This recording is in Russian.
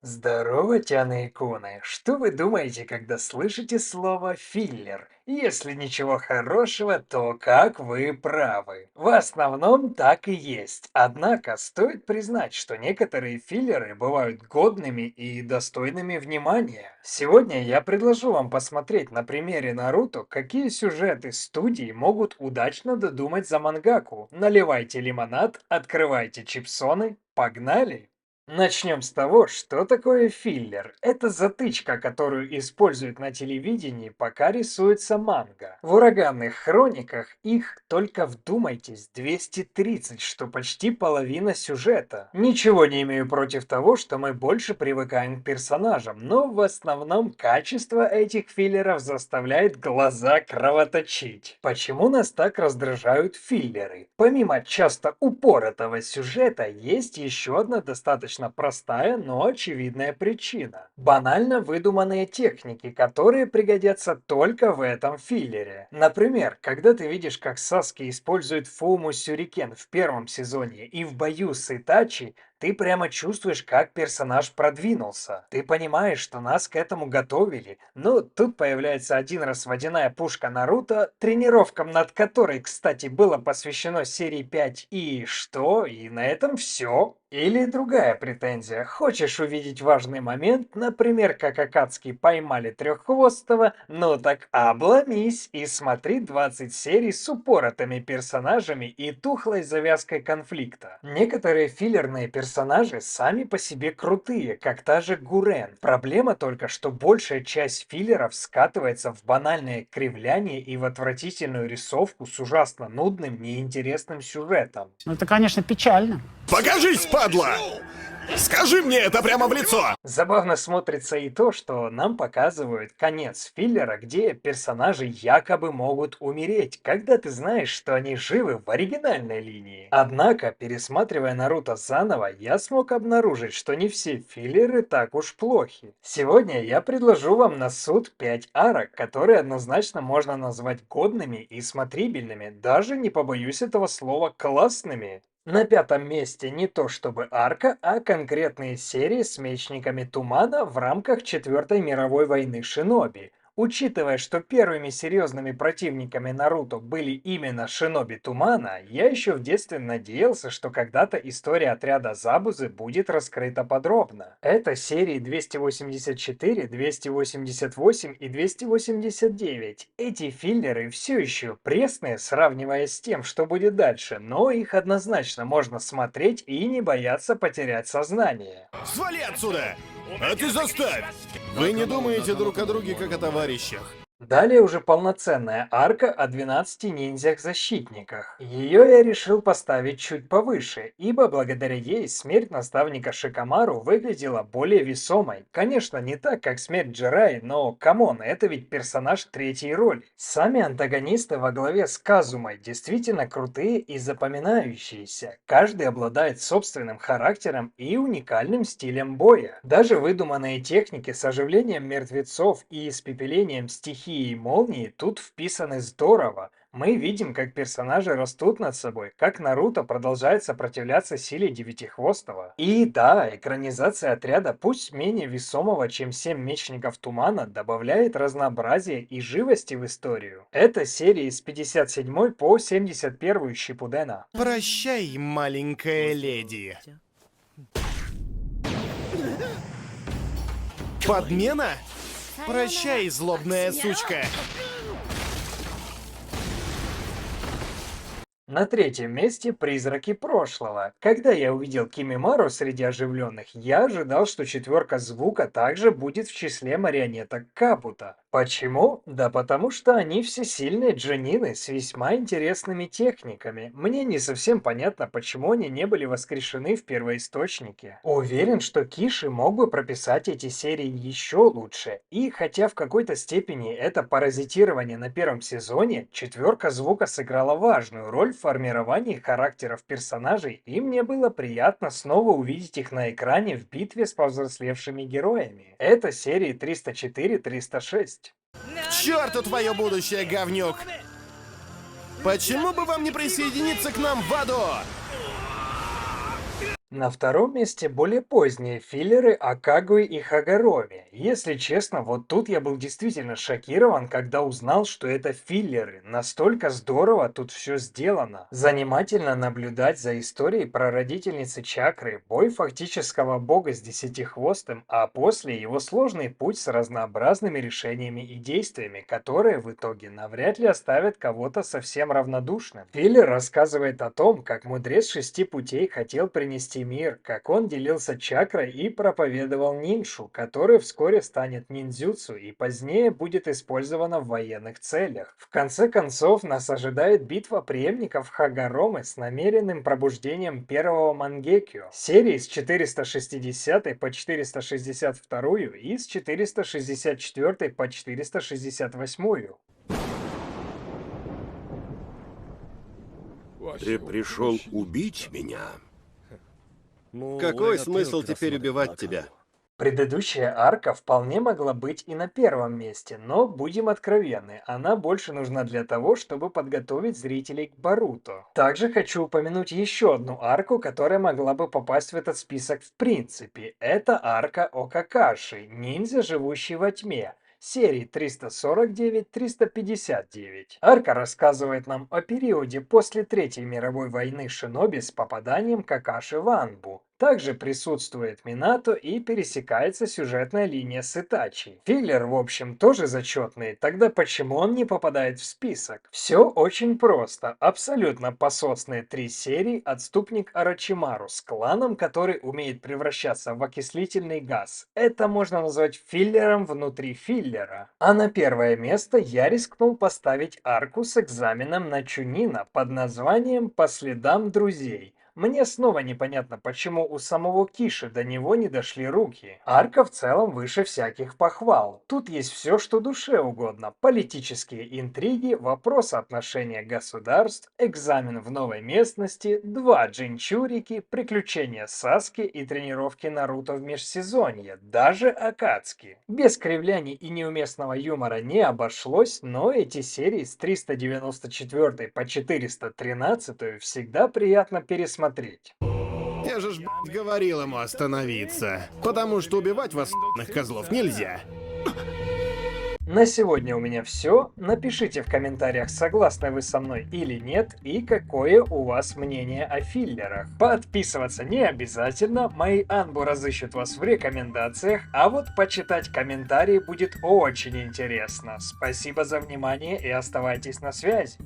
Здорово, Тяна и Куны. Что вы думаете, когда слышите слово «филлер»? Если ничего хорошего, то как вы правы. В основном так и есть. Однако стоит признать, что некоторые филлеры бывают годными и достойными внимания. Сегодня я предложу вам посмотреть на примере Наруто, какие сюжеты студии могут удачно додумать за мангаку. Наливайте лимонад, открывайте чипсоны, погнали! Начнем с того, что такое филлер. Это затычка, которую используют на телевидении, пока рисуется манга. В «Ураганных хрониках» их, только вдумайтесь, 230, что почти половина сюжета. Ничего не имею против того, что мы больше привыкаем к персонажам, но в основном качество этих филлеров заставляет глаза кровоточить. Почему нас так раздражают филлеры? Помимо часто упоротого сюжета, есть еще одна достаточно простая, но очевидная причина. Банально выдуманные техники, которые пригодятся только в этом филлере. Например, когда ты видишь, как Саски использует Фуму Сюрикен в первом сезоне и в бою с Итачи, ты прямо чувствуешь, как персонаж продвинулся. Ты понимаешь, что нас к этому готовили. Но тут появляется один раз водяная пушка Наруто, тренировкам над которой, кстати, было посвящено серии 5. И что? И на этом все. Или другая претензия. Хочешь увидеть важный момент, например, как Акацки поймали треххвостого, ну так обломись и смотри 20 серий с упоротыми персонажами и тухлой завязкой конфликта. Некоторые филлерные персонажи сами по себе крутые, как та же Гурен. Проблема только, что большая часть филлеров скатывается в банальное кривляние и в отвратительную рисовку с ужасно нудным, неинтересным сюжетом. Ну, это, конечно, печально. Покажись, падла! Скажи мне это прямо в лицо! Забавно смотрится и то, что нам показывают конец филлера, где персонажи якобы могут умереть, когда ты знаешь, что они живы в оригинальной линии. Однако, пересматривая Наруто заново, я смог обнаружить, что не все филлеры так уж плохи. Сегодня я предложу вам на суд 5 арок, которые однозначно можно назвать годными и смотрибельными, даже не побоюсь этого слова классными. На пятом месте не то чтобы арка, а конкретные серии с Мечниками Тумана в рамках Четвертой мировой войны Шиноби. Учитывая, что первыми серьезными противниками Наруто были именно Шиноби Тумана, я еще в детстве надеялся, что когда-то история отряда Забузы будет раскрыта подробно. Это серии 284, 288 и 289. Эти филлеры все еще пресные, сравнивая с тем, что будет дальше, но их однозначно можно смотреть и не бояться потерять сознание. Свали отсюда! А ты заставь! Вы не думаете друг о друге как о товарищах. Далее уже полноценная арка о 12 ниндзях-защитниках. Ее я решил поставить чуть повыше, ибо благодаря ей смерть наставника Шикамару выглядела более весомой. Конечно, не так, как смерть Джирай, но камон, это ведь персонаж третьей роли. Сами антагонисты во главе с Казумой действительно крутые и запоминающиеся. Каждый обладает собственным характером и уникальным стилем боя. Даже выдуманные техники с оживлением мертвецов и испепелением стихии и молнии тут вписаны здорово. Мы видим, как персонажи растут над собой, как Наруто продолжает сопротивляться силе Девятихвостого. И да, экранизация отряда, пусть менее весомого, чем 7 Мечников Тумана, добавляет разнообразия и живости в историю. Это серии с 57 по 71 Шипудена. Прощай, маленькая леди. Подмена? Прощай, злобная сучка. На третьем месте «Призраки прошлого». Когда я увидел Кимимару среди оживленных, я ожидал, что четверка звука также будет в числе марионеток Капута. Почему? Да потому что они все сильные джинины с весьма интересными техниками. Мне не совсем понятно, почему они не были воскрешены в первоисточнике. Уверен, что Киши мог бы прописать эти серии еще лучше. И хотя в какой-то степени это паразитирование на первом сезоне, четверка звука сыграла важную роль в формировании характеров персонажей, и мне было приятно снова увидеть их на экране в битве с повзрослевшими героями. Это серии 304-306. К черту твое будущее, говнюк! Почему бы вам не присоединиться к нам в аду? На втором месте более поздние филлеры о Кагуе и Хагороме. Если честно, вот тут я был действительно шокирован, когда узнал, что это филлеры. Настолько здорово тут все сделано. Занимательно наблюдать за историей прародительницы Чакры, бой фактического бога с десятихвостым, а после его сложный путь с разнообразными решениями и действиями, которые в итоге навряд ли оставят кого-то совсем равнодушным. Филлер рассказывает о том, как мудрец шести путей хотел принести мир, как он делился чакрой и проповедовал ниншу, который вскоре станет ниндзюцу и позднее будет использована в военных целях. В конце концов, нас ожидает битва преемников Хагаромы с намеренным пробуждением первого Мангекё, серии с 460 по 462 и с 464 по 468. Ты пришел убить меня? Какой смысл теперь убивать тебя? Предыдущая арка вполне могла быть и на первом месте, но будем откровенны, она больше нужна для того, чтобы подготовить зрителей к Боруто. Также хочу упомянуть еще одну арку, которая могла бы попасть в этот список в принципе. Это арка о Какаши, ниндзя, живущий во тьме. Серии 349-359. Арка рассказывает нам о периоде после Третьей мировой войны шиноби с попаданием Какаши в Анбу. Также присутствует Минато и пересекается сюжетная линия с Итачи. Филлер, в общем, тоже зачетный, тогда почему он не попадает в список? Все очень просто. Абсолютно пососные 3 серии «Отступник Орочимару» с кланом, который умеет превращаться в окислительный газ. Это можно назвать филлером внутри филлера. А на первое место я рискнул поставить арку с экзаменом на Чунина под названием «По следам друзей». Мне снова непонятно, почему у самого Киши до него не дошли руки. Арка в целом выше всяких похвал. Тут есть все, что душе угодно. Политические интриги, вопросы отношения государств, экзамен в новой местности, 2 джинчурики, приключения Саски и тренировки Наруто в межсезонье, даже Акацки. Без кривляний и неуместного юмора не обошлось, но эти серии с 394 по 413 всегда приятно пересмотреть. Я же говорил ему остановиться, потому что убивать вас, козлов, нельзя. На сегодня у меня все. Напишите в комментариях, согласны вы со мной или нет, и какое у вас мнение о филлерах. Подписываться не обязательно, мои анбу разыщут вас в рекомендациях, а вот почитать комментарии будет очень интересно. Спасибо за внимание и оставайтесь на связи.